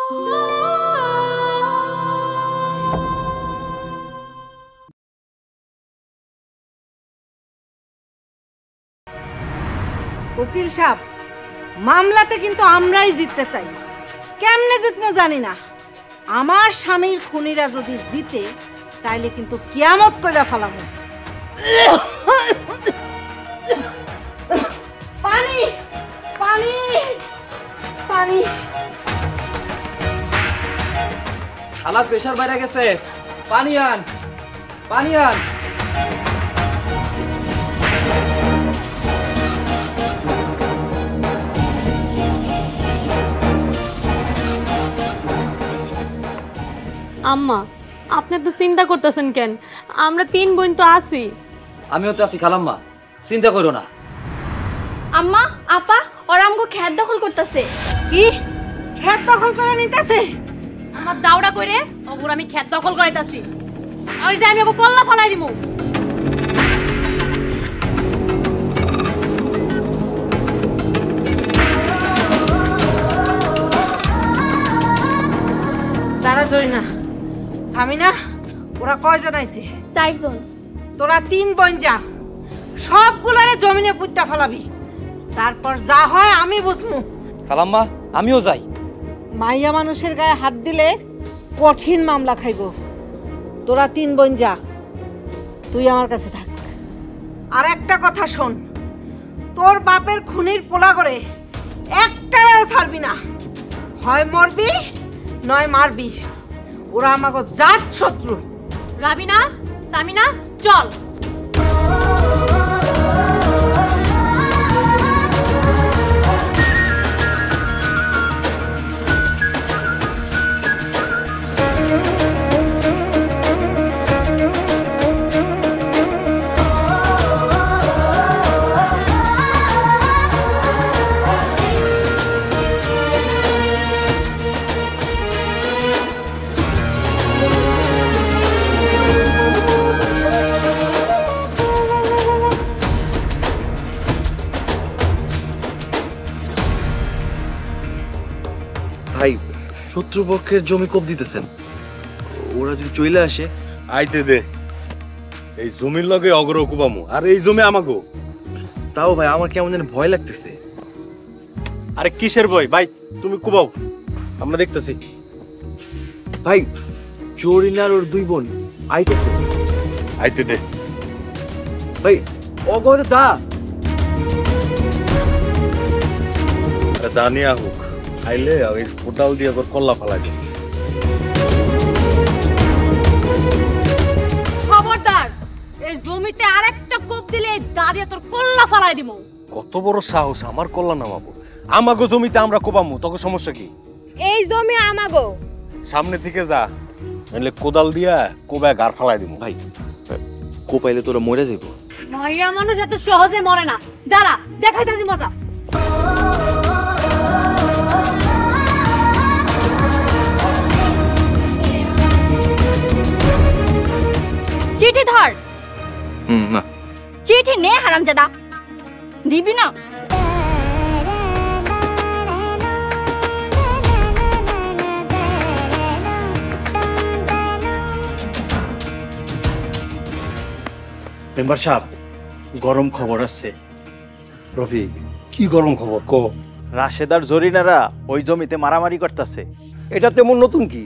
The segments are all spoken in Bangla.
উকিল সাহেব, মামলাতে কিন্তু আমরাই জিততে চাই। কেমনে জিতবো জানি না। আমার স্বামীর খুনিরা যদি জিতে তাইলে কিন্তু কিয়ামত কইরা ফেলামু। পানি পানি পানি। খালার প্রেসার বাইরে গেছে, পানি আন, পানি আন। আম্মা, আপনি তো চিন্তা করতেছেন কেন? আমরা 3 বোন তো আছি। আমিও তো আছি খালাম্মা, চিন্তা করো না। আম্মা, আপা ওরা আমগো খেত দখল করতেছে। কি খেত দখল করে নিতেছে? আমার দাওড়া কইরে ওগুর আমি খেত দখল করাইতাছি। ওই যে আমি ওকে কল্লা ফলাই দিমু। তারা জয় না সামিনা, ওরা কয়জন আইছে? 4 জন। তোরা 3 বোন যা, সবগুলারে জমিনে পুঁতা ফেলাবি, তারপর যা হয় আমি বুঝমু। খালাম্মা আমিও যাই। মাইয়া মানুষের গায়ে হাত দিলে কঠিন মামলা খাইব। তোরা 3 বোন যা, তুই আমার কাছে থাক। আর একটা কথা শোন, তোর বাপের খুনির পোলা করে একটাও ছাড়বি না। হয় মরবি নয় মারবি। ওরা আমাকে জাত শত্রু। রাবিনা, সামিনা, চল। ভাই, শত্রুপক্ষের জমি কোপ দিতেছেন, ওরা যদি চলে আসে। আইতে দে, এই জমির লগে অগ্র কুবামু, আর এই জমি আমাগো। তাও ভাই আমার কেমন যেন ভয় লাগতেছে। আরে কিসের ভয় ভাই, তুমি কুবাও, আমরা দেখতেছি। ভাই জরিনার ওর 2 বোন আইতেছে। আইতে দে ভাই, অগরে দা দানিয়া হোক, আইলে ওই কোদাল দিয়ে কল্লা ফালাই দে। খবরদার, এই জমিতে আরেকটা কোপ দিলে দাদিয়া তোর কল্লা ফালাই দিমু। কত বড় সাহস আমার কল্লা নামাবো? আমাগো জমিতে আমরা কোবামু, তোকে সমস্যা কি? এই জমি আমাগো। সামনে থেকে যা, নাহলে কোদাল দিয়া কোবায় গার ফালাই দিমু। ভাই, কোপাইলে তোরা মরে যাইব। মাইয়া মানুষ এত সহজে মরে না। দাঁড়া, দেখাইতাছি মজা। চিঠি ধর। না, চিঠি নে হারামজাদা, দিবি না? মেম্বার সাহেব, গরম খবর আছে। রফি, কি গরম খবর কো? রাশেদার জরিনারা ওই জমিতে মারামারি করতেছে। এটা তেমন নতুন কি?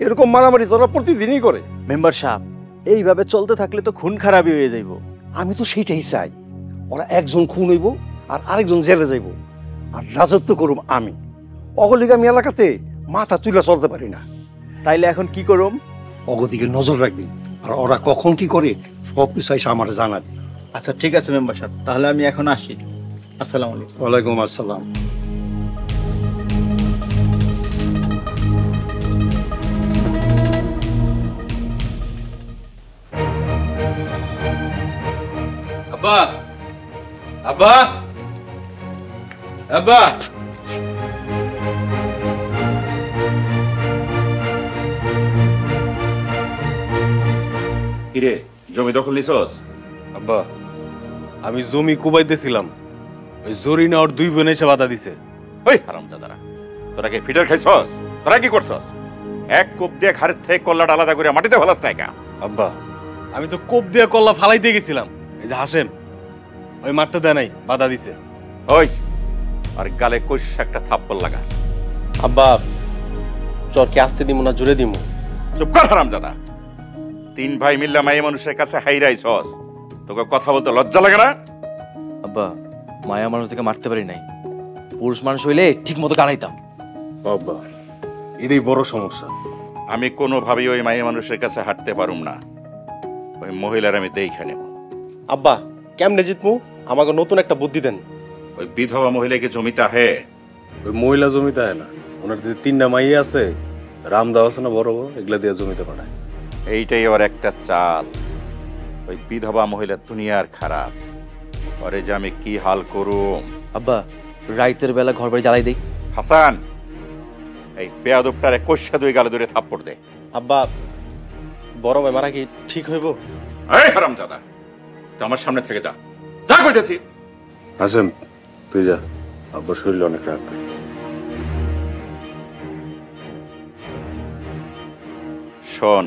এরকম মারামারি তোরা প্রতিদিনই করে। মেম্বার সাহেব, এইভাবে চলতে থাকলে তো খুন খারাপই হয়ে যাইব। আমি তো সেইটাই চাই, ওরা একজন খুন হইব আর আরেকজন জেলে যাইব, আর রাজত্ব করুম আমি। অগলিক আমি এলাকাতে মাথা তুলে চলতে পারি না। তাইলে এখন কি করুম? অগদিকে নজর রাখবি, আর ওরা কখন কি করে সব কিছু এসে আমার জানাবি। আচ্ছা ঠিক আছে মেম্বার সাহেব, তাহলে আমি এখন আসি। আসসালামু আলাইকুম। ওয়ালাইকুম আসসালাম। আব্বা, আব্বা, আব্বা, কিরে জমি দখল নিছস? আব্বা, আমি জমি কুবাইতেছিলাম, ওই জরিনা ওর 2 বোন এসে বাধা দিছে। ওই হারামজাদারা, তোরা কি ফিটার খাইছস? তোরা কি করছস? এক কোপ দিয়ে ঘাড়ের থেকে কল্লাটা আলাদা করে মাটিতে ফেলাস নাই কা? আব্বা আমি তো কোপ দিয়ে কল্লা ফালাইতে গেছিলাম, এই যে হাসেম ওই মারতে দেয় নাই, বাধা দিছে। ওই আর গালে কইস একটা থাপ্পড় লাগা। আব্বা চরকে আসতে দিব না জোরে দিব? চুপ কর হারামজাদা। 3 ভাই মিল্লা মায়ে মানুষের কাছে হাইরাইছস, তোকে কথা বলতে লজ্জা লাগে না? আব্বা মায়া মানুষ থেকে মারতে পারি নাই, পুরুষ মানুষ হইলে ঠিক মতো গাড়াইতাম। আব্বা এটাই বড় সমস্যা। আমি কোনোভাবেই ওই মায়ে মানুষের কাছে হাঁটতে পারুম না। ওই মহিলার আমি দেখে নেব। আব্বা কেমনে জিতমু? আমাকে নতুন একটা বুদ্ধি দেন। ওই বিধবা মহিলাকে জমিতে আহে। ওই মহিলা জমিতে আয় না, ওনার যে 3টা মাইয়া আছে, রামদাও আছে না বড় বড়, এগুলা দিয়ে জমিতে পাঠায়। এইটাই আবার একটা চাল। ওই বিধবা মহিলা দুনিয়ার খারাপ, পরে যে আমি কি হাল করুম। আব্বা রাইতের বেলা ঘর বাড়ি জ্বালাই দেই। হাসান, এই বেয়াদবটারে কষা দুই গালে ধরে থাপ্পড় দে। আব্বা বড় ভাই মারা কি ঠিক হইব? এই হারামজাদা, তুই আমার সামনে থেকে যা, যা কইতেছি। হাসেম তুই যা, আব্বার শরীরে অনেক রাগ। শোন,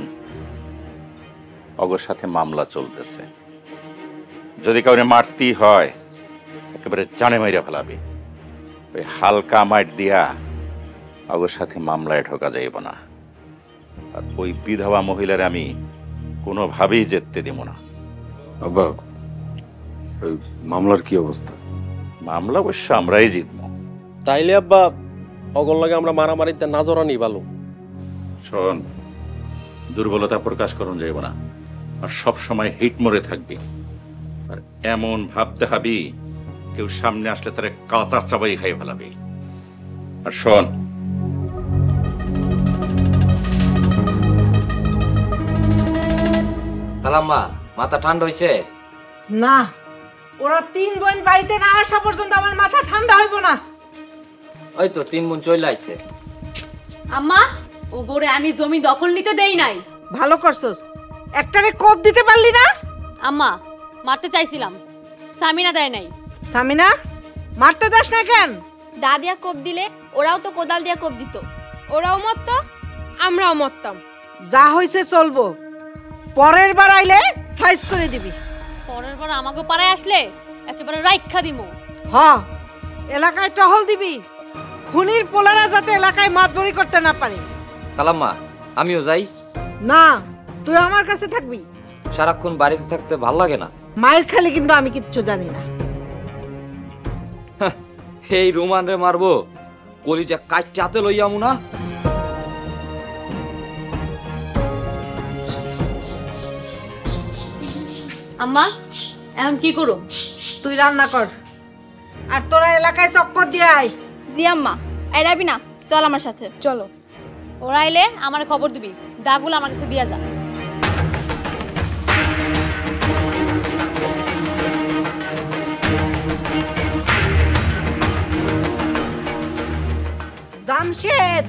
অগর সাথে মামলা চলতেছে, যদি কাউরে মারতেই হয় একেবারে জানে মাইরা ফেলাবি। ওই হালকা মাইট দিয়া অগর সাথে মামলায় ঢোকা যাইব না। আর ওই বিধবা মহিলার আমি কোনোভাবেই যেতে দিব না। আব্বা ওই মামলার কি অবস্থা? মামলা অবশ্য আমরাই জিতব। তাইলে আব্বা অগর লাগে আমরা মারামারিতে না জড়ানি ভালো। শোন, দুর্বলতা প্রকাশ করুন যাইব না, আর সব সময় হিট মরে থাকবি। আর এমন ভাবতে হবি কেউ সামনে আসলে তারা কাঁচা চাবাই খাই ফেলাবি। আর শোন, খালাম্মা মাথা ঠান্ডা হইছে? না, ওরা 3 বোন বাড়িতে না আসা পর্যন্ত আমার মাথা ঠান্ডা হইব না। ওই তো 3 বোন চলে আইছে। আম্মা ও গোরে আমি জমি দখল নিতে দেই নাই। ভালো করছস, একটারে কোপ দিতে পারলি না? আম্মা মারতে চাইছিলাম, সামিনা দেয় নাই। সামিনা, মারতে দাস না কেন? দাদিয়া কোপ দিলে ওরাও তো কোদাল দিয়া কোপ দিত। ওরাও মরতো, আমরাও মরতাম। যা হইছে চলবো, পরের বার আইলে সাইজ করে দিবি। পরের বার আমাকে পাড়ায় আসলে একেবারে রাইখা দিমু। হ, এলাকায় টহল দিবি, খুনির পোলারা যাতে এলাকায় মাতবরি করতে না পারে। খালাম্মা আমিও যাই? না, তুই আমার কাছে থাকবি। সারাক্ষণ বাড়িতে থাকতে ভাল লাগে না। মায়ের খালি কিন্তু আমি কিচ্ছু জানি না। এই রোমান রে মারবো, কলিজা কাটতে হাতে লইয়ামু না। আম্মা এখন কি করো? তুই রান্না কর, আর তোরা এলাকায় চক্কর দিয়ে আয়। জি আম্মা, এড়াবি না, চল আমার সাথে। চলো, ওরা এলে আমার খবর দিবি, দাগুলো আমার কাছে দিয়া যা। জামশেদ,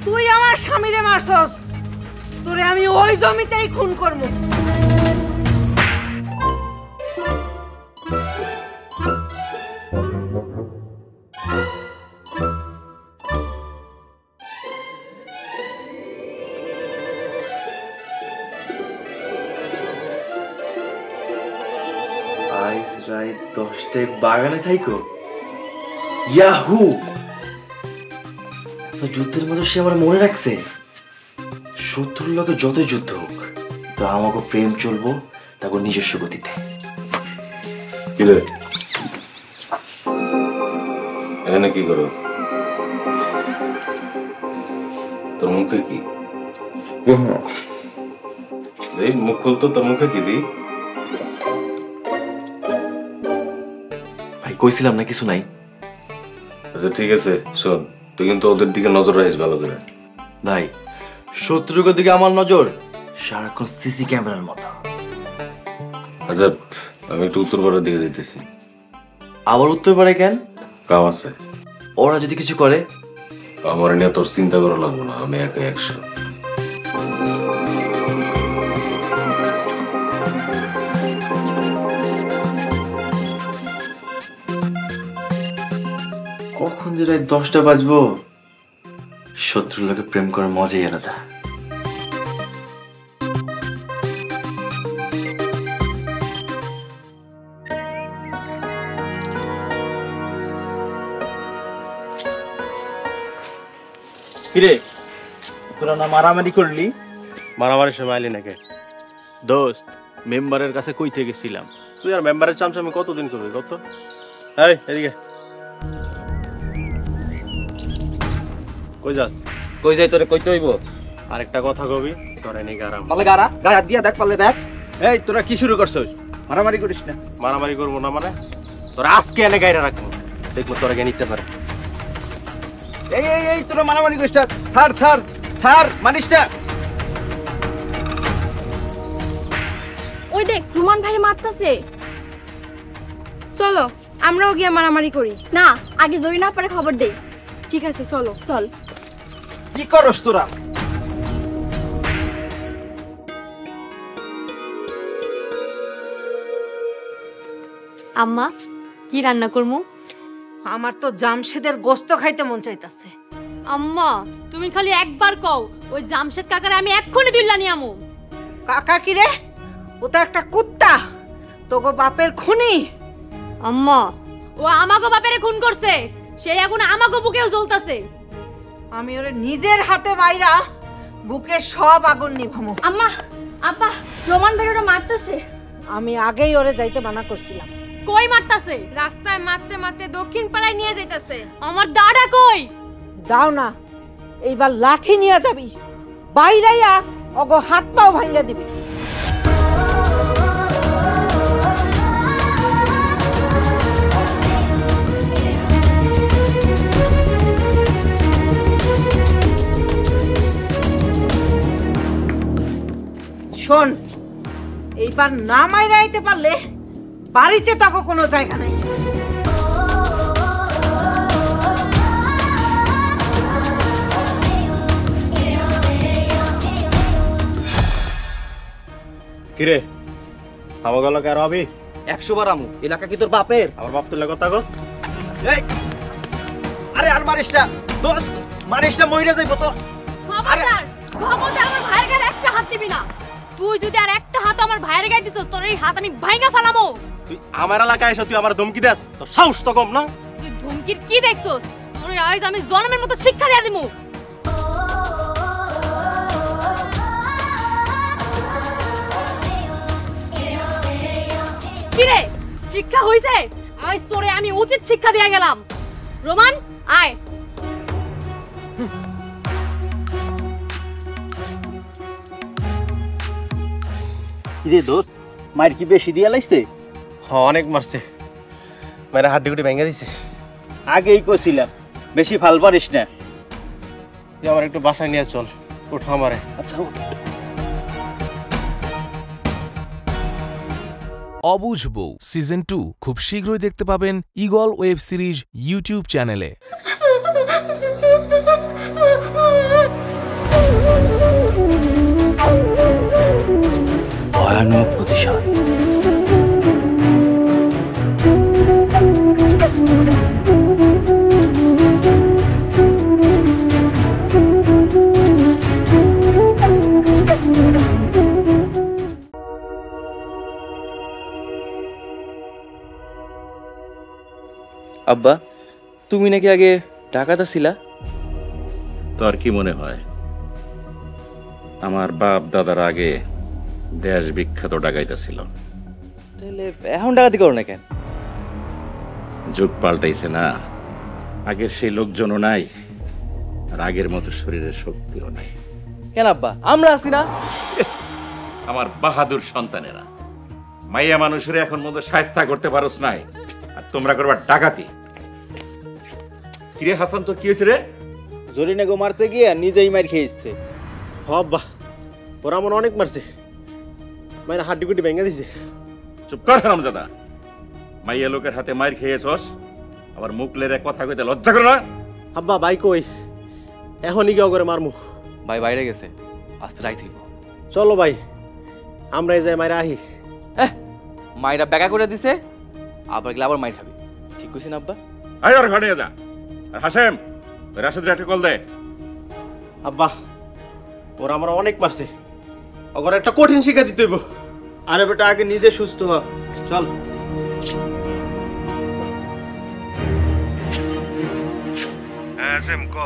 তুই আমার স্বামীরে মারছস, তোরে আমি ওই জমিতেই খুন করবো। আইস রাত 10টায় বাগানে থাইকো? ইয়াহু! যুদ্ধের মতো সে আমার মনে রাখছে। শত্রুর লোকে যতই যুদ্ধ হোক, তো আমাকে প্রেম চলবো তাকে নিজস্ব গতিতে। কিরে এখানে কি করো? তোর মুখে কি? এই মুখ খুলতো, তোর মুখে কি দি? ভাই কইছিলাম না কিছু নাই। আচ্ছা ঠিক আছে, শোন, তুই কিন্তু ওদের দিকে নজর রাখিস ভালো করে। ভাই শত্রুর দিকে আমার নজর সারাক্ষণ সিসি ক্যামেরার মতো। আচ্ছা আমি একটু উত্তরপাড়ার দিকে যেতেছি। আবার উত্তর পারে কেন? কাম আছে। ওরা যদি কিছু করে? আমার নিয়ে তোর চিন্তা করা লাগবে না, আমি একাই 100। কখন যে রাত 10টা বাজবো শত্রুর লোকে প্রেম করার মজাই আলাদা। কিরে তোরা না মারামারি করলি? মারামারির সময় আইলি নাকি? দোস্ত মেম্বারের কাছে কইতে গেছিলাম। তুই আর মেম্বারের চামচামি কতদিন করবি কত? এই এদিকে কই যাস? কই যাই তোরে কইতে হইব? আরেকটা কথা কবি তোর এনে গারাম। পালে গারা গায়ে হাত দিয়া দেখ, পালে দেখ। এই তোরা কি শুরু করছস? মারামারি করিস না। মারামারি করবো না মানে তোরা আজকে এনে গাইরা রাখবো, দেখবো তোরা জ্ঞান নিতে পারে। এই এই এই তোরা মারামারি করিস না। ছাড় ছাড় ছাড়, মানিস না। ওই দেখ রোমান ভাই মারতাছে। চলো আমরাও গিয়ে মারামারি করি। না, আগে জরিনা পরে খবর দেই। ঠিক আছে চলো চল। কি করস তোরা? আম্মা কি রান্না করমু? আমার তো জামশেদের গোস্ত খাইতে মন চাইতাছে। আম্মা তুমি খালি একবার কও, ওই জামশেদ কাকারে আমি এক্ষুনি তুইলা নিয়ে আমু। কাকা কি রে? ও তো একটা কুত্তা, তোগো বাপের খুনি। আম্মা ও আমাগো বাপেরে খুন করছে, সে এখন আমাগো বুকেও জ্বলতাছে। আমি ওরে নিজের হাতে মাইরা বুকে সব আগুন নিভামু। আম্মা আপা রোমান ভাই ওরা মারতাছে। আমি আগেই ওরে যাইতে মানা করছিলাম। কই মারতাছে? রাস্তায় মারতে মারতে দক্ষিণ পাড়ায় নিয়ে যাইতাছে। আমার দাদা কই? দাও না, এইবার লাঠি নিয়ে যাবি, বাইরাইয়া অগো হাত পাও ভাঙ্গা দিবি। শোন, এইবার না মাইরা আইতে পারলে বাড়িতে তাকে কোনো জায়গা নেই। কিরে আমার গেল কার হবি? 100 বার আমু। এলাকা কি তোর বাপের? আমার বাপ তুলে কথা কর। এই আরে আর মারিস না দোস্ত, মারিস না, মইরা যাইব তো। খবরদার খবরদার আমার ভাইয়ের গায়ে একটা হাত দিবি না। তুই যদি আর একটা হাত আমার ভাইয়ের গায়ে দিছস, তোর এই হাত আমি ভাঙা ফেলামো। তুই আমার এলাকায় এসে তুই আমার ধমকি দেস, তোর সাহস তো কম না? তুই ধমকির কি দেখছস? তোর আজ আমি জন্মের মতো শিক্ষা দিয়া দিমু। কিরে শিক্ষা হইছে? আজ তোরে আমি উচিত শিক্ষা দিয়া গেলাম। রোমান আয়। কিরে দোস্ত মার কি বেশি দিয়া লাইছে? হ্যাঁ অনেক মারছে, মেয়েরা হাড্ডি গুটি ভেঙে দিছে। আগেই কইছিলাম বেশি ফাল পারিস না। তুই আমার একটু বাসায় নিয়ে চল, ওঠা আমারে। আচ্ছা অবুঝ বউ সিজন 2 খুব শীঘ্রই দেখতে পাবেন ঈগল ওয়েব সিরিজ ইউটিউব চ্যানেলে। ভয়ানক প্রতিশোধ। আব্বা তুমি নাকি আগে ডাকাত ছিলা? তোর কি মনে হয় আমার বাপ দাদার আগে দেশ বিখ্যাত ডাকাইতা ছিল? তাহলে এখন ডাকাতি করো না কেন? যুগ পাল্টাইছে না, আগের সেই লোকজনও নাই, আর আগের মতো শরীরের শক্তিও নাই। কেন আব্বা, আমরা আছি না? আমার বাহাদুর সন্তানেরা মাইয়া মানুষের এখন মতো শায়েস্তা করতে পারোস নাই, আর তোমরা করবা ডাকাতি। কিরে হাসান, তোর কি হয়েছে রে? জরিনা গো মারতে গিয়ে নিজেই মার খেয়েছে। হব্বা ওরা মনে অনেক মারছে, মেয়েরা হাড্ডি গুটি ভেঙে দিছে। চুপ কর হারামজাদা, মাইয়া লোকের হাতে মার খেয়েছস, আবার মুখ লেরে কথা কইতে লজ্জা করে না? আব্বা ভাই কই, এখনই কেউ করে মারমু। ভাই বাইরে গেছে, আস্তে রাইত হইব। চলো ভাই আমরা এই যাই মাইরা আহি। মাইরা ব্যাকা করে দিছে, আবার গেলে আবার মাইর খাবি। ঠিক কইছেন আব্বা? আয় আর ঘরে যা। আর হাসেম, ওই রাশেদের একটা কল দে। আব্বা ওরা আমার অনেক মারছে, ওর একটা কঠিন শিক্ষা দিতে হইব। আরে বেটা আগে নিজে সুস্থ হ, চল। হ্যাঁ সেম ক।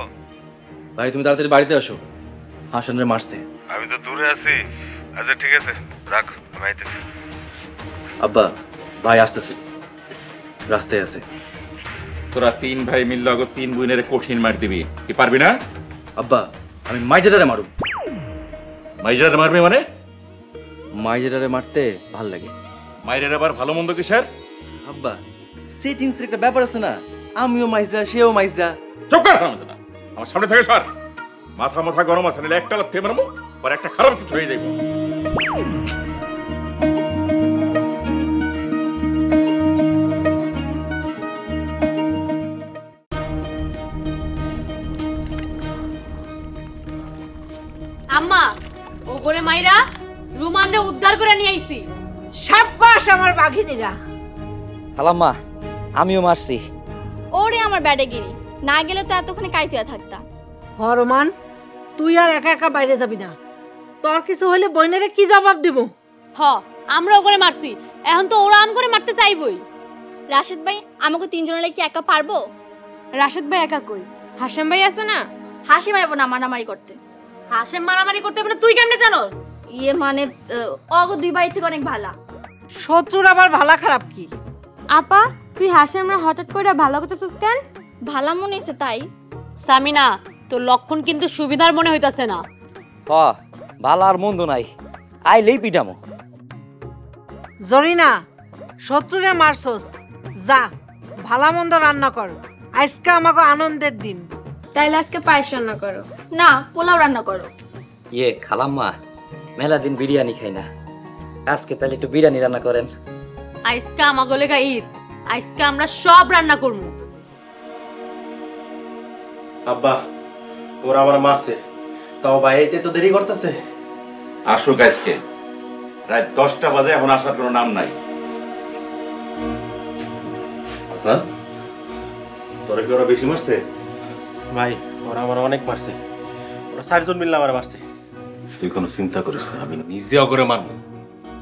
ভাই তুমি তাড়াতাড়ি বাড়িতে আসো, হাসানরে মারছে। আমি তো দূরে আছি। আচ্ছা ঠিক আছে, রাখ, আমি আইতেছি। আব্বা ভাই আসতেছে, রাস্তায় আছে। তোরা 3 ভাই মিললে আগো 3 বোনের কঠিন মার দিবি, কি পারবি না? আব্বা আমি মাইজেটারে মারুম। মাইজারে মারবি মানে? মাইজেটারে মারতে ভাল লাগে। মাইরের আবার ভালো মন্দ কিসের? আব্বা সেটিংস এর একটা ব্যাপার আছে না, আমিও মাইজা সেও মাইজা। চুপ কর হারামজাদা, আমার সামনে থেকে সর। মাথা মাথা গরম আছে, নাহলে একটা লাথি মারমু, পরে একটা খারাপ কিছু হয়ে যাইব। আম্মা ও করে মাইরা রুমানরে উদ্ধার করে নিয়ে আইছি। সাব্বাস আমার বাঘিনীরা। খালাম্মা আমিও মারছি। ওরে আমার ব্যাডেগিরি, না গেলে তো এতক্ষণে কাইতুয়া থাকতা। রোমান তুই আর একা একা বাইরে যাবি না, তোর কিছু হলে বইনেরে কি জবাব দিব? হ আমরা ও করে মারছি, এখন তো ওরা আম করে মারতে চাইবই। রাশেদ ভাই আমাকে তিনজনের কি একা পারবো? রাশেদ ভাই একা কই, হাসেম ভাই আছে না। হাসি পাইবো না মারামারি করতে। হাসেম মারামারি করতে হবে না, তুই কেমনে জানোস? ইয়ে মানে অগ দুই বাড়ি থেকে অনেক ভালা। শত্রুর আবার ভালা খারাপ কি? আপা তুই হাসেমরা হঠাৎ করে ভালো করতেছিস কেন? ভালা মনে হইছে তাই। সামিনা তোর লক্ষণ কিন্তু সুবিধার মনে হইতাছে না। হ ভালো আর মন্দ নাই, আইলেই পিটামো। জরিনা শত্রুরে মারছস, যা ভালা মন্দ রান্না কর, আজকে আমাকে আনন্দের দিন। তাইলে আজকে পায়েস রান্না করো। না পোলাও রান্না করো। ইয়ে খালাম্মা মেলা দিন বিরিয়ানি খাই না, আজকে তাহলে একটু বিরিয়ানি রান্না করেন। আজকে আমাগো লেগা ঈদ, আজকে আমরা সব রান্না করবো। আব্বা ওরা আমার মারছে, তাও ভাই এতে তো দেরি করতেছে। আসুক আজকে, রাত 10টা বাজে, এখন আসার কোনো নাম নাই। আচ্ছা তোরা কি ওরা বেশি মারছে? ভাই ওরা আমার অনেক মারছে, ওরা 4 জন মিললে আমার মারছে। তুই কোনো চিন্তা করিস না, আমি নিজে অগরে মারবো।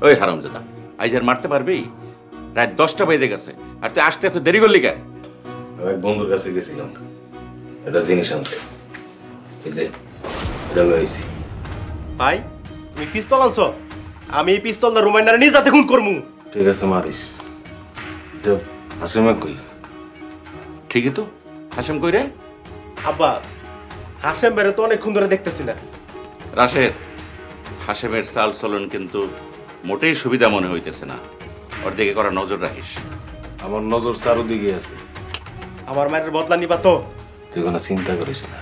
ওই হারামজাদা আইজ আর মারতে পারবি? রাত 10টা বেজে গেছে, আর তুই আসতে এত দেরি করলি কেন? আমি এক বন্ধুর কাছে গেছিলাম এটা জিনিস আনতে, এই যে এটা লইছি। ভাই তুমি পিস্তল আনছো? আমি এই পিস্তল দা রুমাইনারে নিজ হাতে খুন করমু। ঠিক আছে মারিস। তো হাসিমা কই? ঠিকই তো, হাসেম কই রে? আব্বা হাসেম বেরে তো অনেক খুন ধরে দেখতেছি না। রাশেদ, হাসেমের চাল চলন কিন্তু মোটেই সুবিধা মনে হইতেছে না, ওর দিকে করা নজর রাখিস। আমার নজর চারদিকে আছে। আমার মায়ের বদলা নিবা তো? তুই কোনো চিন্তা করিস না,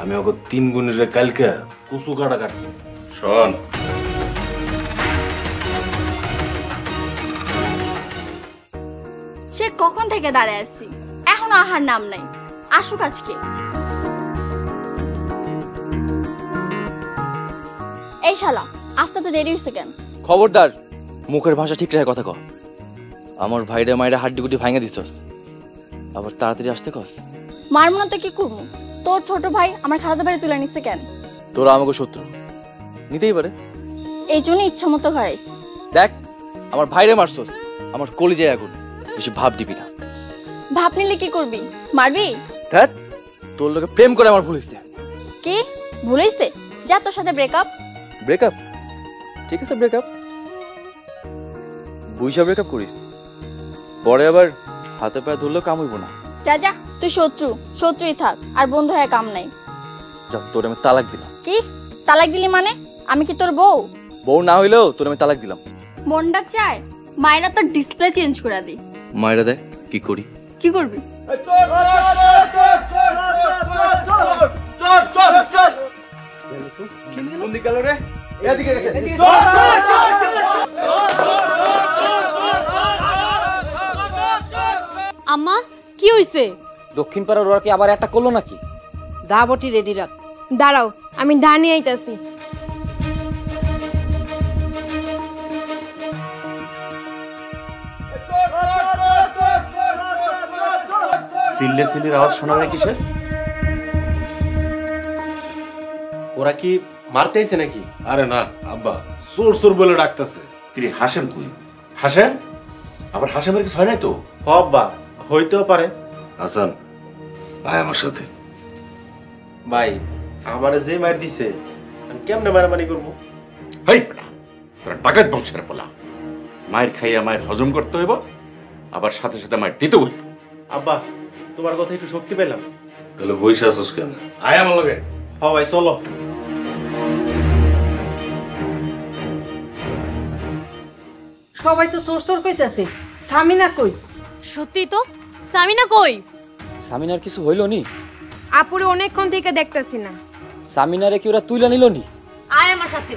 আমি ওকে 3 বোনের কালকে কুচু কাটা কাটবো। শোন, সে কখন থেকে দাঁড়ায় আছি, এখনো আহার নাম নাই। আসুক আজকে। এই শালা আসতে তো দেরি হয়েছে কেন? খবরদার মুখের ভাষা ঠিক রেখে কথা ক। আমার ভাইরে মাইরা হাড্ডি গুটি ভাঙা দিছস, আবার তাড়াতাড়ি আসতে কস। মারমু না তো কি করবো? তোর ছোট ভাই আমার খালাতো বাড়ি তুলে নিচ্ছে কেন? তোরা আমাকে শত্রু, নিতেই পারে। এই জন্য ইচ্ছা মতো ঘরাইস। দেখ আমার ভাইরে মারছস, আমার কলিজায় আগুন, বেশি ভাব দিবি না। ভাব নিলে কি করবি? মারবি? ধ্যাত, তোর লোকে প্রেম করে আমার ভুল হয়েছে। কি ভুল হইছে? যা তোর সাথে ব্রেকআপ। ব্রেকআপ? ঠিক আছে ব্রেকআপ, বুঝা ব্রেকআপ করিস, পরে আবার হাতে পায়ে ধরলেও কাম হইব না। যা যা, তুই শত্রু, শত্রুই থাক, আর বন্ধু হয়ে কাম নাই। যা তোর আমি তালাক দিলাম। কি তালাক দিলি মানে? আমি কি তোর বউ? বউ না হইলেও তোর আমি তালাক দিলাম। মনটা চায় মায়েরা তোর ডিসপ্লে চেঞ্জ করে দি। মায়েরা দেখ কি করি। কি করবি? আম্মা কি হইছে? দক্ষিণ পাড়ার ওরা কি আবার একটা করলো নাকি? দা বটি রেডি রাখ। দাঁড়াও আমি ধানি আইতাছি। সিল্লে সিল্লির আওয়াজ শোনা যায় কিসের? ওরা কি মারতে আইছে নাকি? আরে না আব্বা, চোর চোর বলে ডাকতেছে। কিরে হাসেম কই? হাসেম? আবার হাসেমের কিছু হয় নাই তো? হব্বা হইতেও পারে। হাসান আয় আমার সাথে। ভাই আমারে যে মার দিছে আমি কেমনে মারামারি করবো? হেই বেটা, তোরা ডাকাত বংশের পোলা। মায়ের খাইয়া মায়ের হজম করতে হইব, আবার সাথে সাথে মায়ের দিতেও হইব। আব্বা তোমার কথা একটু শক্তি পেলাম। তাহলে বইসা আসছ কেন? আয় আমার লগে। হ ভাই চলো। সবাই তো চোর চোর কইতাছে, সামিনা কই? সত্যি তো, সামিনা কই? সামিনার কিছু হইল নি? আপুরে অনেকক্ষণ থেকে দেখতাছি না। সামিনারে কি ওরা তুইলা নিল নি? আয় আমার সাথে।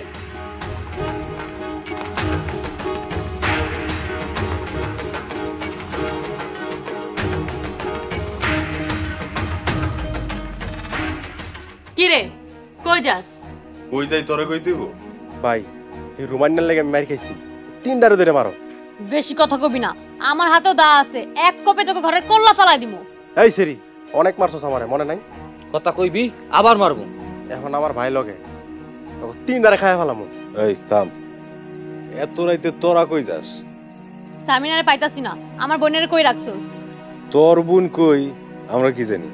কিরে কই যাস? কই যাই তোরে কই দিব? ভাই এই রোমান্যার লেগে আমি মার খাইছি, 3টারে ধরে মারো। বেশি কথা কবি না, আমার হাতেও দা আছে, এক কোপে তোকে ঘরের কল্লা ফালাই দিমু। এই সেরি অনেক মারছস আমারে, মনে নাই? কথা কইবি আবার মারবো। এখন আমার ভাই লগে তোকে 3টারে খাইয়া ফেলামু। এই থাম, এত রাইতে তোরা কই যাস? সামিনারে পাইতাছি না, আমার বোনের কই রাখছস? তোর বোন কই আমরা কি জানি?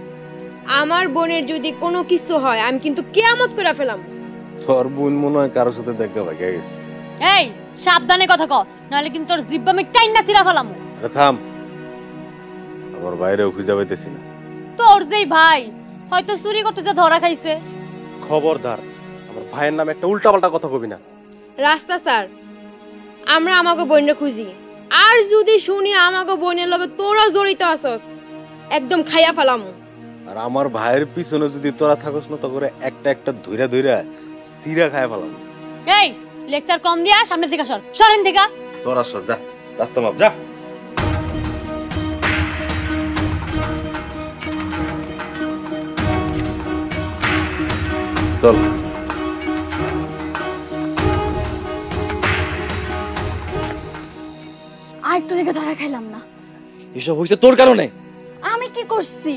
আমার বোনের যদি কোনো কিছু হয় আমি কিন্তু কিয়ামত করে ফেলাম। তোর বোন মনে হয় কারোর সাথে দেখা ভাগা গেছে। এই সাবধানে কথা ক, নাহলে কিন্তু তোর জিব্বা আমি টাইনা ছিড়া ফেলামু। আরে থাম, আমার বাইরেও খুঁজে পাইতেছি না। তোর যেই ভাই হয়তো চুরি করতে যা ধরা খাইছে। খবরদার আমার ভাইয়ের নামে একটা উল্টাপাল্টা কথা কবি না। রাস্তা স্যার, আমরা আমাকে বোনের খুঁজি, আর যদি শুনি আমাকে বোনের লগে তোরা জড়িত আছস একদম খাইয়া ফেলামু। আর আমার ভাইয়ের পিছনে যদি তোরা থাকস না, তো করে একটা একটা ধইরা ধইরা সিরা খায় ফেলাম। এই লেকচার কম দিয়া সামনে থেকে সর, সরেন থেকে। তোরা সর যা, রাস্তা মাপ যা। চল। আর একটু থেকে ধরা খাইলাম না। এসব হইছে তোর কারণে। আমি কি করছি?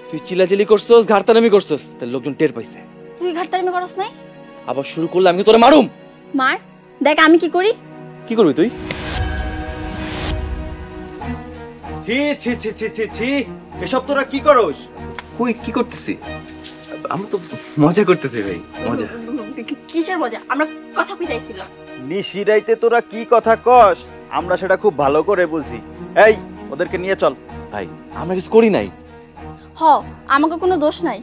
তুই চিল্লাচিল্লি করছস, ঘাড়তারামি করছস, তাই লোকজন টের পাইছে। তুই ঘাটতামি করস নাই? আবার শুরু করলে আমি তোরে মারুম। মার, দেখ আমি কি করি। কি করবি তুই? ছি ছি ছি ছি ছি ছি, এসব তোরা কি করস? কই কি করতেছি? আমরা তো মজা করতেছি ভাই, মজা। কিসের মজা? আমরা কথা কইতাইছিলাম। নিশিরাইতে তোরা কি কথা কস আমরা সেটা খুব ভালো করে বুঝি। এই ওদেরকে নিয়ে চল। ভাই আমরা কিছু করি নাই। হ, আমাকে কোনো দোষ নাই।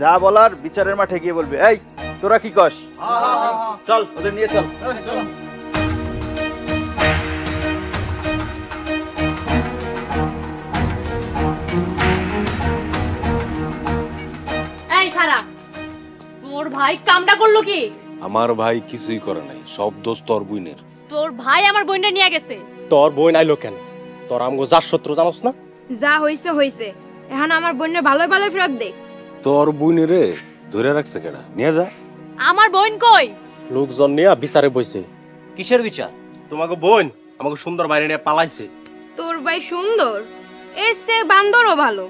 যা বলার বিচারের মাঠে গিয়ে বলবি। এই তোরা কি কস? চল ওদের নিয়ে চল। এই খারাপ, তোর ভাই কামটা করলো কি? আমার ভাই কিছুই করে নাই, সব দোষ তোর বোনের। তোর ভাই আমার বোনটা নিয়ে গেছে। তোর বোন আইলো কেন? তোর আমগো যার শত্রু জানোস না? যা হইছে হইছে, এখন আমার বোনের ভালোই ভালোই ফেরত দে। তোর বোনেরে ধরে রাখছে কেডা? নিয়ে যা। আমার বোন কই? লোকজন নিয়ে বিচারে বইছে। কিসের বিচার? তোমাকে বোন আমাকে সুন্দর বাইরে নিয়ে পালাইছে। তোর ভাই সুন্দর, এর চেয়ে বান্দরও ভালো।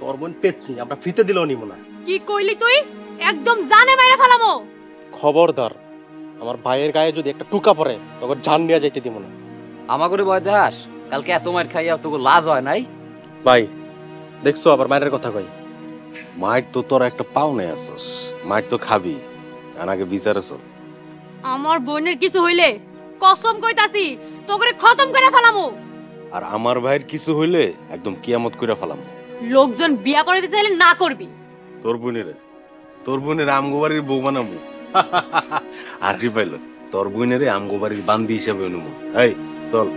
তোর বোন পেতনি, আমরা ফ্রিতে দিলেও নিব না। কি কইলি তুই? একদম জানে মাইরা ফেলামো। খবরদার, আমার ভাইয়ের গায়ে যদি একটা টুকা পড়ে তখন জান নিয়ে যাইতে দিব না। আমাগরে ভয় দেখাস? কালকে এত মার খাইয়া তোকে লাজ হয় নাই? ভাই দেখছো আবার মায়ের কথা কই। মায়ের তো তোর একটা পাও নাই আসস, মায়ের তো খাবি। আনাকে বিচারে চল। আমার বোনের কিছু হইলে কসম কইতাছি তোকে খতম করে ফেলামো। আর আমার ভাইয়ের কিছু হইলে একদম কিয়ামত করে ফেলাম। লোকজন বিয়া করে দিতে চাইলে না করবি। তোর বোনের আমগোবাড়ির বউ বানাবো। হাসি পাইল। তোর বোনের আমগোবাড়ির বান্দি হিসাবে অনুমো। এই চল।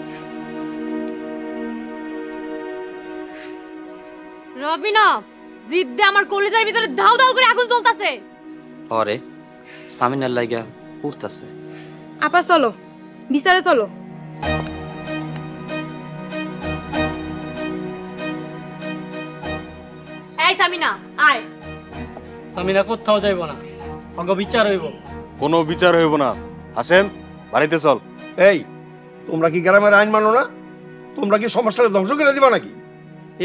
রবিনা, জিভ দিয়ে আমার কলিজার ভিতরে ধাউ ধাউ করে আগুন জ্বলতাছে। আরে সামিনার লাগা উঠতাছে। আপা চলো, বিচারে চলো। এই সামিনা আয়। সামিনা কোথাও যাইব না, আগে বিচার হইব। কোনো বিচার হইব না। হাসেম বাড়িতে চল। এই তোমরা কি গ্রামের আইন মানো না? তোমরা কি সমাজটাকে ধ্বংস করে দিবা নাকি?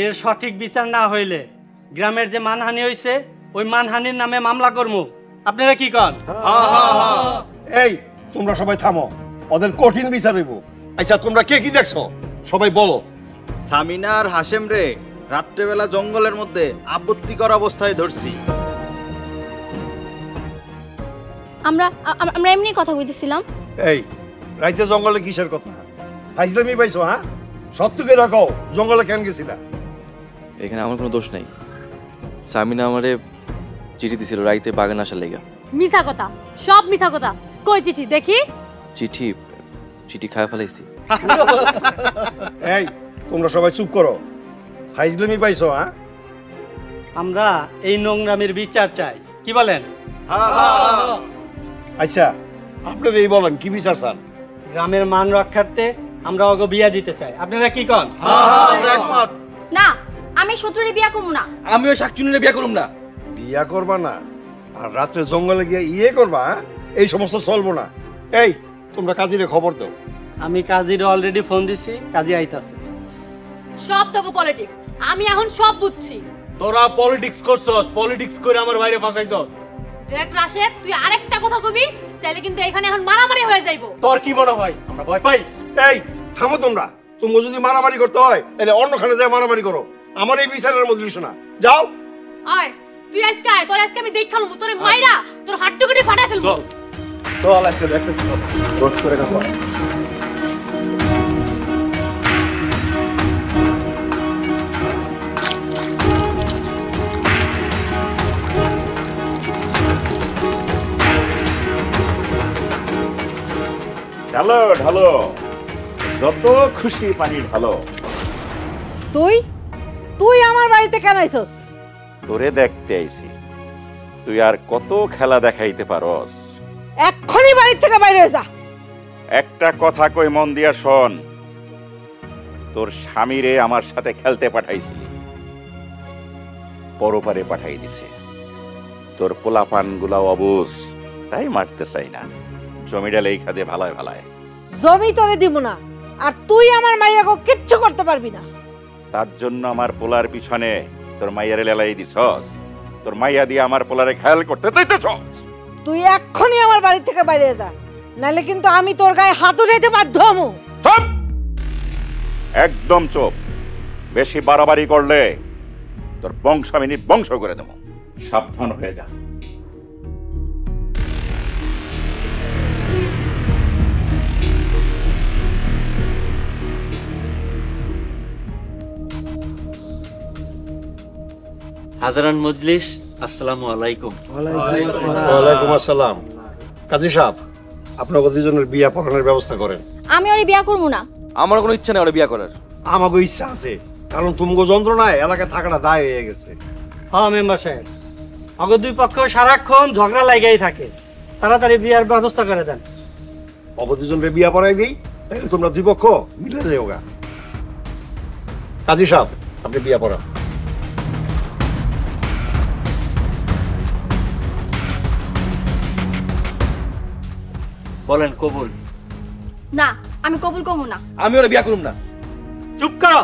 এর সঠিক বিচার না হইলে গ্রামের যে মানহানি হইছে ওই মানহানির নামে মামলা করমু। আপনারা কি কন? এই তোমরা সবাই থামো, ওদের কঠিন বিচার হইব। আচ্ছা তোমরা কে কি দেখছো সবাই বলো। সামিনা আর হাশেম রে রাত্রেবেলা জঙ্গলের মধ্যে আপত্তিকর অবস্থায় ধরছি। আমরা এমনি কথা কইতেছিলাম। এই রাইতে জঙ্গলে কিসের কথা? ফাইজলামি পাইছো? হ্যাঁ, সত্যকে রাখো, জঙ্গলে কেন গেছিলা? এখানে আমার কোনো দোষ নাই। সামিনা আমারে চিঠি দিছিল রাইতে বাগান আসার লেগা। মিছা কথা, সব মিছা কথা। কই চিঠি দেখি? চিঠি খায় ফেলাইছি। এই তোমরা সবাই চুপ করো, ফাইজলামি পাইছো? হ্যাঁ, আমরা এই নোংরামের বিচার চাই, কি বলেন? আচ্ছা আপনারা এই বলেন কি বিচার চান? গ্রামের মান রক্ষার্থে আমরা অগ বিয়া দিতে চাই, আপনারা কি কন? না, আমি শত্রুরে বিয়া করব না। আমিও শাকচুনিরে বিয়া করব না। বিয়া করবা না আর রাত্রে জঙ্গলে গিয়ে ইয়ে করবা? এই সমস্ত চলবো না। এই তোমরা কাজীরে খবর দাও। আমি কাজীরে অলরেডি ফোন দিছি, কাজী আইতাছে। সব তোকে পলিটিক্স, আমি এখন সব বুঝছি। তোরা পলিটিক্স করছস, পলিটিক্স করে আমার বাইরে ফাঁসাইছস। দেখ রাশেদ, তুই আরেকটা কথা কবি তাহলে কিন্তু এখানে এখন মারামারি হয়ে যাইবো। তোর কি মনে হয় আমরা ভয় পাই? এই থামো তোমরা, তোমরা যদি মারামারি করতে হয় তাহলে অন্যখানে যায় মারামারি করো, আমার এই বিচারের মজলিস না। যাও। আয় তুই আজকে আয়, তোর আজকে আমি দেখালুম তোরে মাইরা তোর হাড্ডুগুটি ফাটাই ফেলবো। চল একটা রোজ করে খাবো। ঢালো ঢালো, যত খুশি পানি ঢালো। তুই আমার বাড়িতে কেন আইছস? তোরে দেখতে আইছি, তুই আর কত খেলা দেখাইতে পারস। এক্ষুনি বাড়ি থেকে বাইরে হয়ে যা। একটা কথা কই মন দিয়া শোন, তোর স্বামীরে আমার সাথে খেলতে পাঠাইছিলি, পরপারে পাঠাই দিছে। তোর পোলাপান গুলা অবুজ, তাই মারতে চাই না। জমিটা লেখা দিয়ে ভালায় ভালায়। জমি তোরে দিব না, আর তুই আমার মাইয়াকে কিচ্ছু করতে পারবি না। তার জন্য আমার পোলার পিছনে তোর মাইয়ারে লেলাই দিছস। তোর মাইয়া দিয়ে আমার পোলারে খেয়াল করতে চাইতেছস। তুই এক্ষুনি আমার বাড়ি থেকে বাইরে যা, নালে কিন্তু আমি তোর গায়ে হাত উঠাইতে বাধ্য হবো। চুপ, একদম চুপ। বেশি বাড়াবাড়ি করলে তোর বংশ আমি নির্বংশ করে দেবো। সাবধান হয়ে যা। হাজারান মজলিস, আসসালামু আলাইকুম। ওয়ালাইকুম আসসালাম। কাজী সাহেব, আপনাদের দুজনের বিয়া পড়ানোর ব্যবস্থা করেন। আমি ওরে বিয়া করব না। আমার কোনো ইচ্ছা নেই ওরে বিয়া করার। আমাকে ইচ্ছা আছে, কারণ তুমগো যন্ত্রণায় এলাকায় থাকাটা দায় হয়ে গেছে। হ্যাঁ মেম্বার সাহেব, অগ দুই পক্ষ সারাক্ষণ ঝগড়া লাগাই থাকে, তাড়াতাড়ি বিয়ার ব্যবস্থা করে দেন। অগ দুজনের বিয়া পড়াই দিই, তাহলে তোমরা দুই পক্ষ মিলে যাও গা। কাজী সাহেব, আপনি বিয়া পড়ান। বলেন কবুল? না, আমি কবুল করব না। আমি ওরে বিয়া করব না। চুপ করো।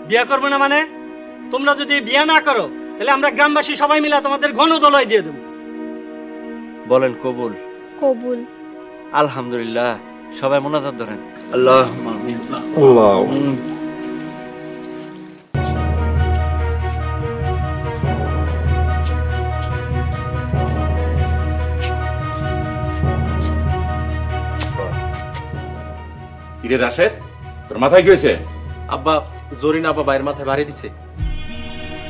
বিয়া করবে না মানে? তোমরা যদি বিয়া না করো তাহলে আমরা গ্রামবাসী সবাই মিলে তোমাদের গণদলয় দিয়ে দেব। বলেন কবুল? কবুল। আলহামদুলিল্লাহ, সবাই মোনাজাত ধরেন। আল্লাহুম্মা আমিন। আল্লাহ। কিরে রাশেদ, তোর মাথায় কি হয়েছে? আব্বা, জরিনা আব্বা বাইরের মাথায় বাড়ি দিছে।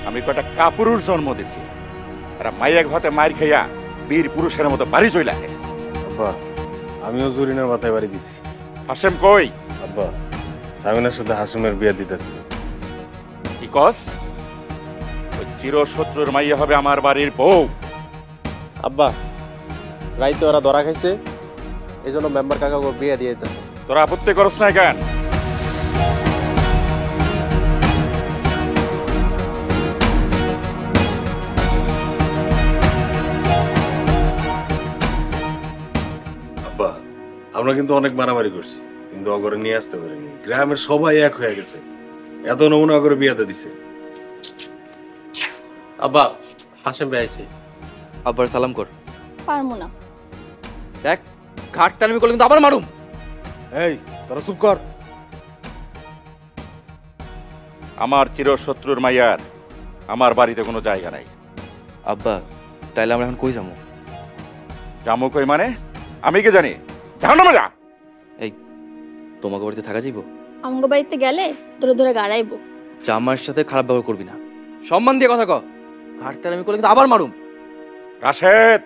আমি কটা কাপুরুর জন্ম দিছি, আর মাইয়া ঘতে মার খাইয়া বীর পুরুষের মতো বাড়ি চইলা। আব্বা, আমিও জরিনার মাথায় বাড়ি দিছি। হাসেম কই? আব্বা, সামিনার সাথে হাসিমের বিয়া দিতেছি। কি কস? ওই চিরশত্রুর মাইয়া হবে আমার বাড়ির বউ? আব্বা, রাইতে ওরা ধরা খাইছে, এই জন্য মেম্বার কাকা বিয়ে দিয়ে দিতেছে। তোরা আপত্তি করস না কেন? আব্বা, আমরা কিন্তু অনেক মারামারি করছি, কিন্তু অগরে নিয়ে আসতে পারিনি। গ্রামের সবাই এক হয়ে গেছে, এত নমুনা অগরে বিয়াতে দিছে। আব্বা, হাসেম ভাই আইছে। আব্বার সালাম কর। পারবো না। দেখ ঘাটতারামি করলে কিন্তু আবার মারুম। এই তোরা চুপ কর। আমার চিরশত্রুর মাইয়ার আমার বাড়িতে কোনো জায়গা নাই। আব্বা তাইলে আমরা এখন কই যাবো? যাবো কই মানে? আমি কি জানি? জাহান্নামে যা। এই তোমাকে বাড়িতে থাকা যাইব? আমগো বাড়িতে গেলে ধরে ধরে গাড়াইবো। জামার সাথে খারাপ ব্যবহার করবি না, সম্মান দিয়ে কথা ক। ঘাটতারামি করলে কিন্তু আবার মারুম। রাশেদ,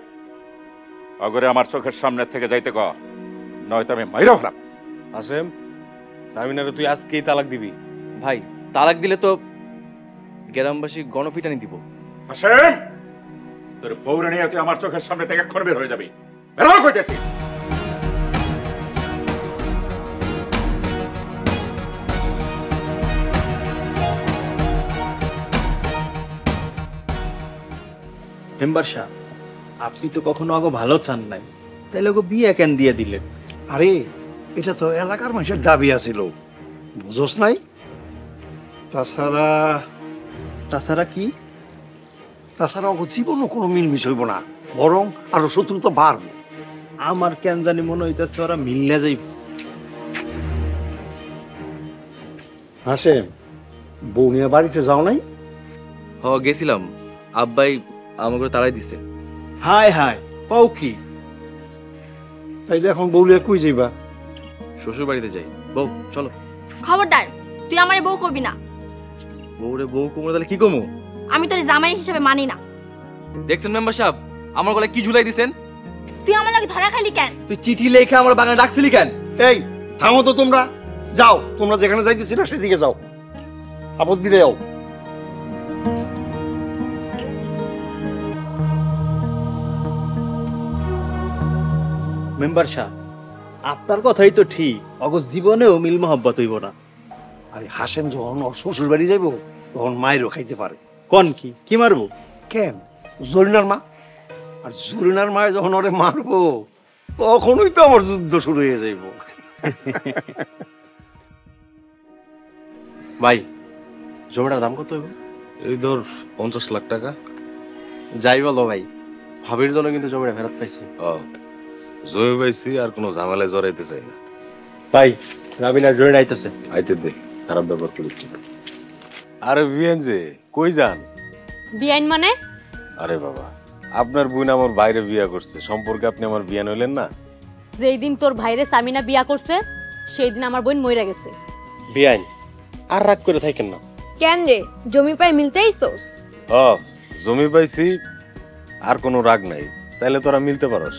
অগরে আমার চোখের সামনে থেকে যাইতে ক, নয়তো আমি মাইরা ফেলাম। হাসেম, সামিনারে তুই আজকেই তালাক দিবি? ভাই তালাক দিলে তো গ্রামবাসী গণপিটানি দিব। হাসেম, তোর বউরে নিয়ে তুই আমার চোখের সামনে থেকে এক্ষণ বের হয়ে যাবি। বের হয়ে কইতেছি। মেম্বার সাহেব, আপনি তো কখনো আগে ভালো চান নাই, তাইলে ওকে বিয়ে কেন দিয়ে দিলেন? আরে এটা তো এলাকার মানুষের দাবি আছিল, বুঝোস নাই? তাছাড়া কি? তাছাড়া ওকে জীবনও কোনো মিলমিশ হইব না, বরং আরো শত্রুতা বাড়বে। আমার কেন জানি মনে হইতেছে ওরা মিললে যাইব। হাসেম, বউ নিয়ে বাড়িতে যাও নাই? হ গেছিলাম, আব্বাই আমাকে তাড়াই দিছে। হায় হায়, পাও কি? তাইলে এখন বউ নিয়ে কই যাইবা? শ্বশুর বাড়িতে যাই। বউ চলো। খবরদার, তুই আমারে বউ কবি না। বউরে বউ কমো তাহলে কি কমো? আমি তোর জামাই হিসেবে মানি না। দেখছেন মেম্বার সাহেব আমার গলায় কি ঝুলাই দিছেন? তুই আমার লাগে ধরা খালি কেন? তুই চিঠি লেখা আমার বাগানে ডাকছিলি কেন? এই থামো তো তোমরা, যাও তোমরা যেখানে যাইতেছি না সেদিকে যাও, আপদ দিলে যাও। মেম্বার সাহেব, আপনার কথাই তো ঠিক, অগ জীবনেও মিল মহব্বত হইব না। আরে হাসেম যখন ওর শ্বশুর বাড়ি যাইব তখন মায়েরও খাইতে পারে। কোন কি কি মারবো? কেন, জরিনার মা। আর জরিনার মায় যখন ওরে মারবো তখনই তো আমার যুদ্ধ শুরু হয়ে যাইব। ভাই জমিটার দাম কত হইব? এই ধর 50 লাখ টাকা। যাই বলো ভাই, ভাবির জন্য কিন্তু জমিটা ফেরত পাইছি। জমি পাইছি, আর কোনো ঝামেলায় জড়াইতে চাই না। ভাই রাবিনা জয়েন আইতেছে। আইতে দে, খারাপ ব্যাপার করিস না। আরে বিয়ান যে কই যান? বিয়াইন মানে? আরে বাবা, আপনার বোন আমার বাইরে বিয়া করছে, সম্পর্কে আপনি আমার বিয়ান হইলেন না? যেই দিন তোর ভাইরে সামিনা বিয়া করছে সেই দিন আমার বোন মইরা গেছে। বিয়াইন আর রাগ করে থাকেন না। কেন রে, জমি পাই মিলতেইছস? জমি পাইছি, আর কোনো রাগ নাই, চাইলে তোরা মিলতে পারস।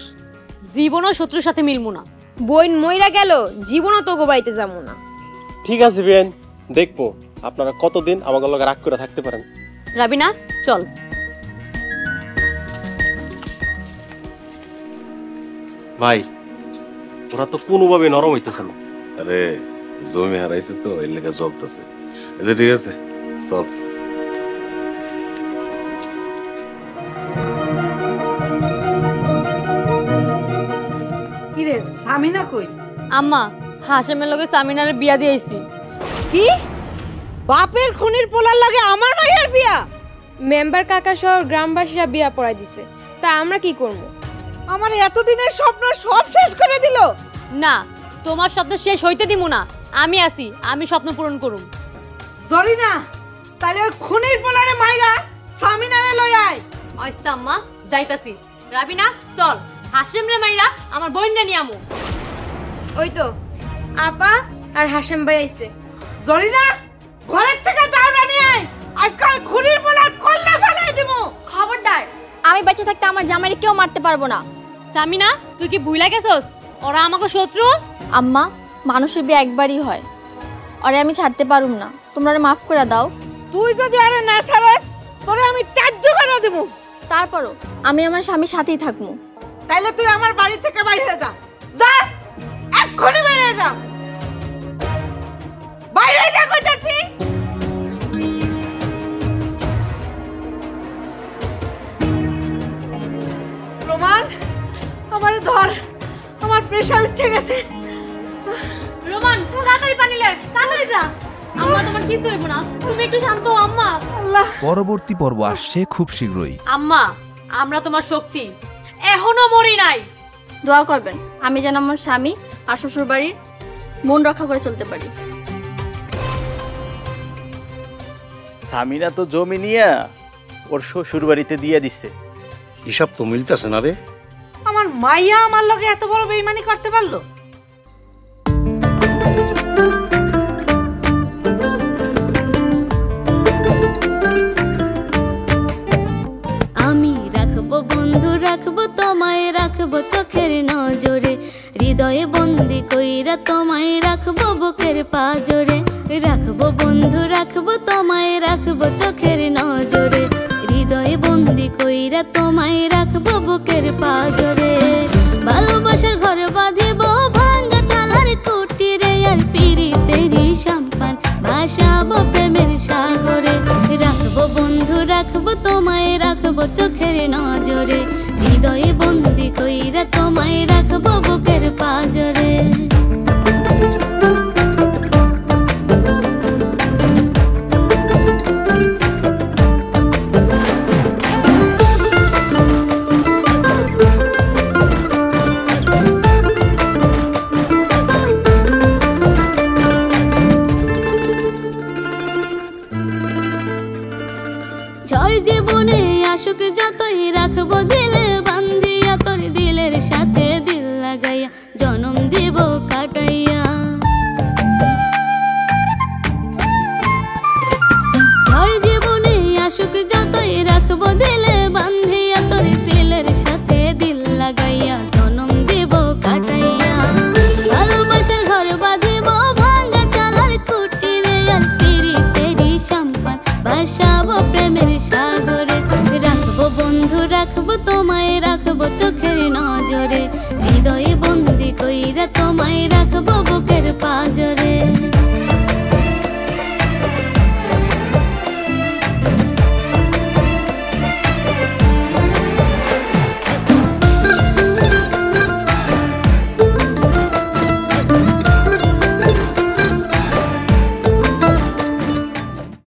জীবনও শত্রুর সাথে মিলমু না। বোন মইরা গেল, জীবনও তো গোবাইতে যাবো না। ঠিক আছে বিয়াইন, দেখবো আপনারা কতদিন আমাকে লগে রাগ করে থাকতে পারেন। রাবিনা চল। ভাই ওরা তো কোনোভাবে নরম হইতেছে না। আরে জমি হারাইছে তো এর লেগে জ্বলতেছে। আচ্ছা ঠিক আছে, চল। কিরে সামিনা কই? আম্মা, হাসেমের লগে সামিনারে বিয়া দিয়েছি। কি? বাপের খুনির পোলার লাগে আমার মাইয়ার বিয়া? মেম্বার কাকা সহ গ্রামবাসীরা বিয়া পড়াই দিছে, তা আমরা কি করব? আমার এতদিনের স্বপ্ন সব শেষ করে দিল। না, তোমার স্বপ্ন শেষ হইতে দিমু না। আমি আছি, আমি স্বপ্ন পূরণ করুম। জরিনা, তাহলে ওই খুনির পোলারে মাইরা সামিনারে লই আয়। আচ্ছা আম্মা, যাইতাছি। রাবিনা চল, হাসেম রে মাইরা আমার বোনরে নিয়ে আমু। ওই তো আপা আর হাসেম ভাই আইছে। জরিনা, ঘরের থেকে দাওড়া নিয়ে আয়, আজকাল খুনির পোলার কল্লা ফেলাই দিমু। খবরদার, আমি বেঁচে থাকতে আমার জামাইরে কেউ মারতে পারবো না। সামিনা, তুই কি ভুইলা গেছস ওরা আমাকে শত্রু? আম্মা, মানুষের বিয়ে একবারই হয়, আরে আমি ছাড়তে পারুম না, তোমরা মাফ করে দাও। তুই যদি আরে না ছাড়স তোরে আমি ত্যায্য করে দেব। তারপরও আমি আমার স্বামীর সাথেই থাকবো। তাইলে তুই আমার বাড়ি থেকে বাইরে যা, যা এক্ষুনি বাইরে যা, বাইরে যা কইতাছি। রোমান, আমারে ধর, আমার প্রেসার উঠে গেছে। রোমান, তুই তাড়াতাড়ি পানি লে, তাড়াতাড়ি যা। আম্মা, তোমার কিছু হইব না, তুমি একটু শান্ত হও আম্মা। আল্লাহ। পরবর্তী পর্ব আসছে খুব শীঘ্রই। আম্মা, আমরা তোমার শক্তি, এখনো মরি নাই। দোয়া করবেন আমি যেন আমার স্বামী আর শ্বশুর বাড়ির মন রক্ষা করে চলতে পারি। সামিনা তো জমি নিয়ে ওর শ্বশুর বাড়িতে দিয়ে দিচ্ছে। হিসাব তো মিলতেছে না রে। আমার মাইয়া আমার লগে এত বড় বেইমানি করতে পারলো? আমি রাখবো বন্ধু রাখবো তোমায় রাখবো চোখের নজরে, হৃদয়ে বন্দি কইরা তোমায় রাখবো বুকের পাজরে। রাখবো বন্ধু রাখবো তোমায় রাখবো চোখের নজরে, হৃদয়ে বন্দি কইরা তোমায় রাখবো বুকের পাজরে। ভালোবাসার ঘর বাঁধিব ভাঙ্গা চালার কুটিরে, আর পিরিতেরি সম্পান ভাসাবো প্রেমের সাগরে। রাখবো বন্ধু রাখবো তোমায় রাখবো চোখের নজরে, হৃদয়ে বন্দি কইরা তোমায়